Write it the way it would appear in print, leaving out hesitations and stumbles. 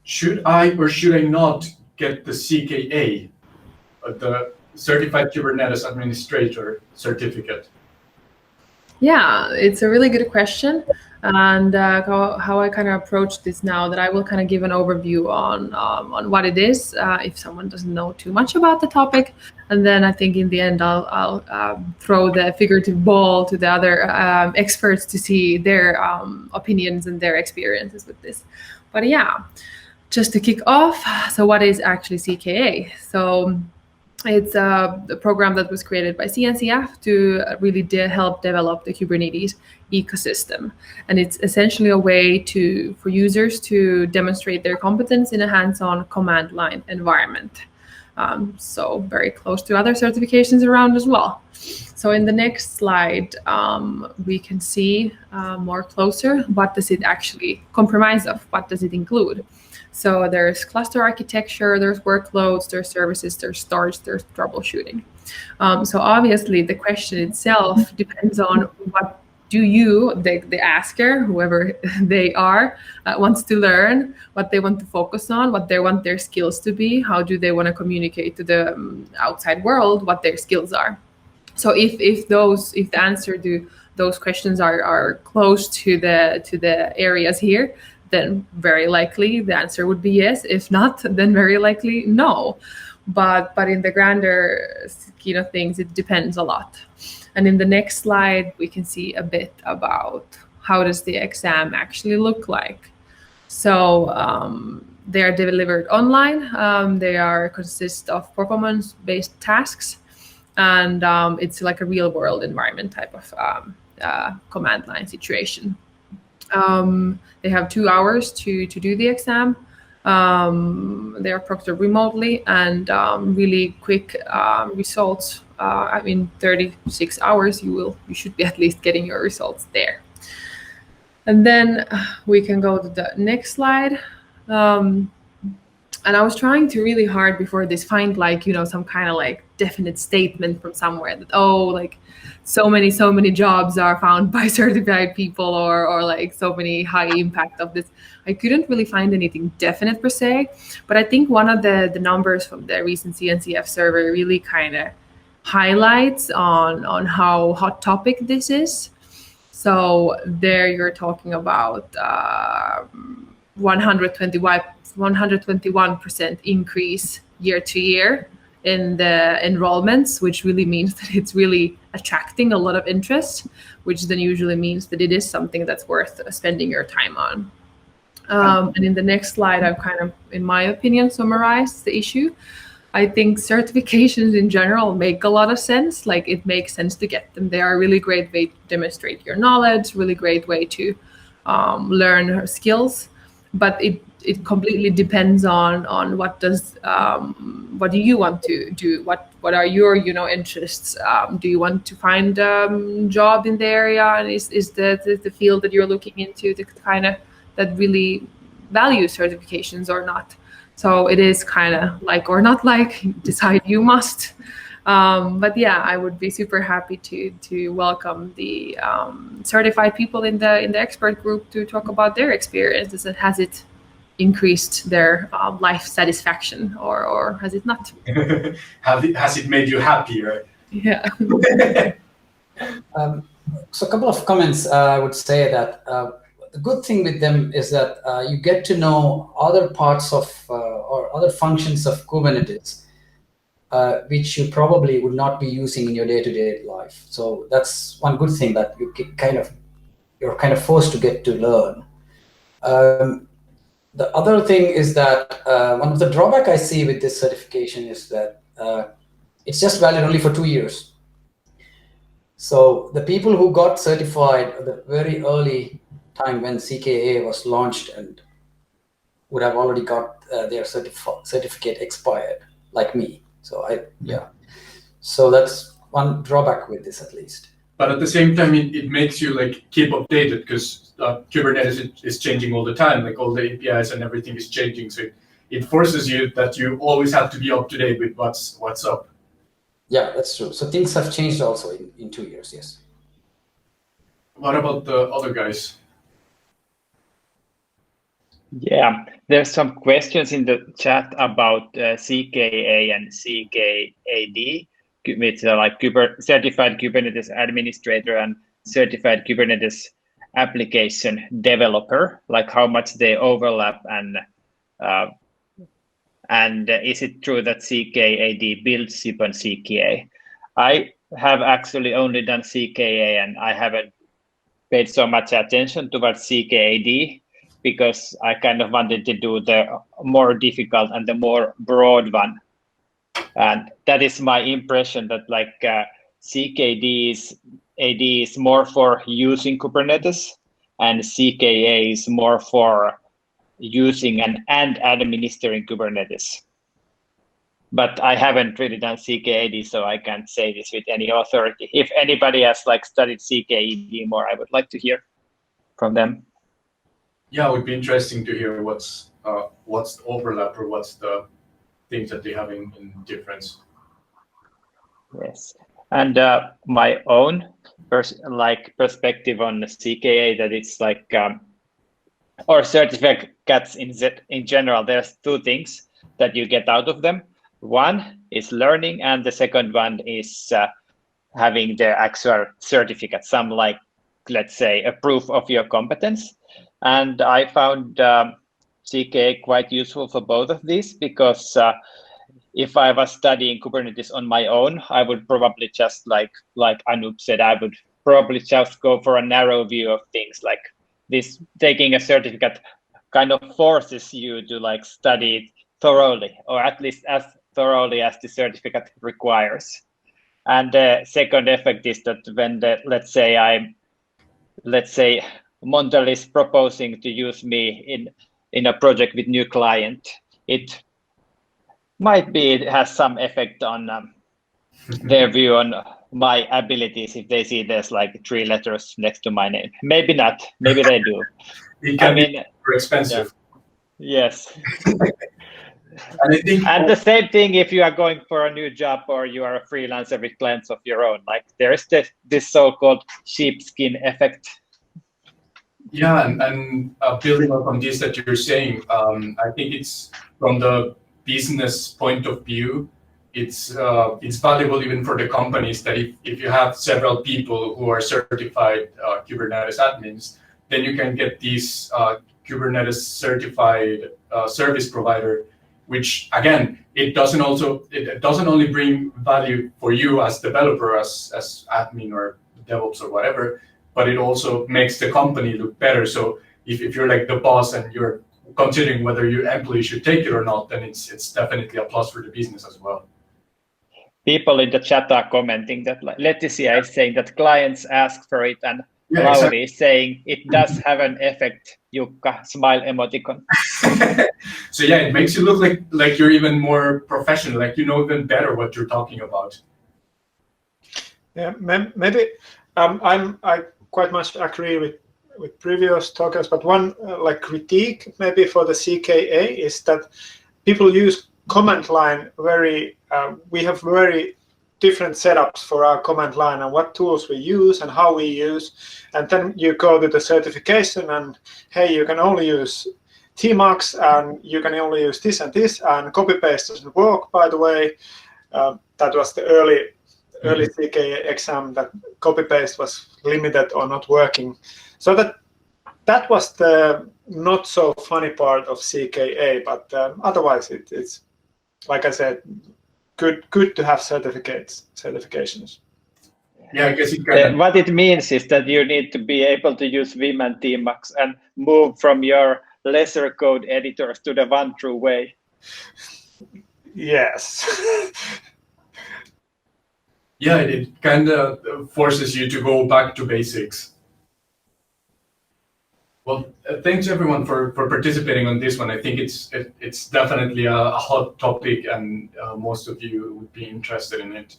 should I or should I not get the CKA, the Certified Kubernetes Administrator certificate? Yeah, it's a really good question. And how I kind of approach this now, that I will kind of give an overview on what it is, if someone doesn't know too much about the topic. And then I think in the end, I'll throw the figurative ball to the other experts to see their opinions and their experiences with this. But yeah, just to kick off, so what is actually CKA? So it's a program that was created by CNCF to really help develop the Kubernetes ecosystem. And it's essentially a way for users to demonstrate their competence in a hands-on command line environment. So very close to other certifications around as well. So in the next slide, we can see more closer, what does it actually comprise of? What does it include? So there's cluster architecture, there's workloads, there's services, there's storage, there's troubleshooting. So obviously the question itself depends on what do you, the asker, whoever they are, wants to learn, what they want to focus on, what they want their skills to be, how do they want to communicate to the outside world, what their skills are. So if the answer to those questions are close to the areas here, then very likely the answer would be yes. If not, then very likely no. But in the grander scheme of things, it depends a lot. And in the next slide, we can see a bit about how does the exam actually look like. So they are delivered online. They consist of performance-based tasks, and it's like a real-world environment type of command line situation. They have 2 hours to do the exam. They are proctored remotely, and really quick results. In 36 hours, you should be at least getting your results there. And then we can go to the next slide. And I was trying to really hard before this find some kind of definite statement from somewhere that so many jobs are found by certified people or so many high impact of this. I couldn't really find anything definite per se, but I think one of the numbers from the recent CNCF survey really kind of highlights on how hot topic this is. So there you're talking about 121% increase year to year in the enrollments, which really means that it's really attracting a lot of interest, which then usually means that it is something that's worth spending your time on. And in the next slide, I've kind of, in my opinion, summarized the issue. I think certifications in general make a lot of sense. It makes sense to get them. They are a really great way to demonstrate your knowledge, really great way to learn skills. But it completely depends on what do you want to do? What are your interests? Do you want to find a job in the area, and is the field that you're looking into the kind of that really values certifications or not? So it is kind of or not decide you must. But yeah, I would be super happy to welcome the certified people in the expert group to talk about their experiences, and has it increased their life satisfaction or has it not? Has it made you happier? Yeah. So a couple of comments. I would say that the good thing with them is that you get to know other parts of or other functions of Kubernetes, which you probably would not be using in your day-to-day life. So that's one good thing that you're kind of forced to get to learn. The other thing is that one of the drawback I see with this certification is that it's just valid only for 2 years. So the people who got certified at the very early time when CKA was launched and would have already got their certificate expired, like me. So so that's one drawback with this, at least. But at the same time, it makes you keep updated, because Kubernetes is changing all the time. All the APIs and everything is changing, so it forces you that you always have to be up to date with what's up. Yeah, that's true. So things have changed also in 2 years. Yes. What about the other guys? Yeah, there's some questions in the chat about CKA and CKAD, which are like Certified Kubernetes Administrator and Certified Kubernetes Application Developer, like how much they overlap, and is it true that CKAD builds upon CKA? I have actually only done CKA, and I haven't paid so much attention towards CKAD because I kind of wanted to do the more difficult and the more broad one. And that is my impression, that like CKAD is more for using Kubernetes, and CKA is more for using and administering Kubernetes. But I haven't really done CKAD, so I can't say this with any authority. If anybody has like studied CKAD more, I would like to hear from them. Yeah, it would be interesting to hear what's the overlap, or what's the things that they have in difference. Yes, and my own perspective on the CKA, that it's like or certificates in general. There's two things that you get out of them. One is learning, and the second one is having the actual certificate, some like, let's say, a proof of your competence. And I found CKA quite useful for both of these, because if I was studying Kubernetes on my own, I would probably just like Anoop said, I would probably just go for a narrow view of things. Like this, taking a certificate kind of forces you to like study it thoroughly, or at least as thoroughly as the certificate requires. And the second effect is that when let's say Montel is proposing to use me in a project with new client, it might be it has some effect on their view on my abilities if they see there's like 3 letters next to my name. Maybe not. Maybe they do. It can be more expensive. Yeah. Yes. And I think, and the same thing if you are going for a new job or you are a freelancer with clients of your own. Like there is this so-called sheepskin effect. Yeah, and building on this that you're saying, I think it's from the business point of view, it's valuable even for the companies that if you have several people who are certified Kubernetes admins, then you can get these Kubernetes certified service provider, which again, it doesn't only bring value for you as developer, as admin or DevOps or whatever, but it also makes the company look better. So if you're like the boss and you're considering whether your employee should take it or not, then it's definitely a plus for the business as well. People in the chat are commenting that, like, Leticia is saying that clients ask for it, and Yeah, Lauri exactly. is saying it does have an effect. Jukka, smile emoticon. So yeah, it makes you look like you're even more professional, like you know even better what you're talking about. Yeah, maybe I quite much agree with previous talkers, but one like critique maybe for the CKA is that people use command line very. We have very different setups for our command line and what tools we use and how we use, and then you go to the certification and hey, you can only use Tmux and you can only use this and this, and copy paste doesn't work, by the way. That was the early CKA exam, that copy paste was limited or not working. So that was the not so funny part of CKA, but otherwise it's like I said, good to have certifications. Yeah, I guess it kind of, What it means is that you need to be able to use Vim and Tmux and move from your lesser code editors to the one true way. Yes. yeah, it kind of forces you to go back to basics. Well, thanks everyone for participating on this one. I think it's definitely a hot topic, and most of you would be interested in it.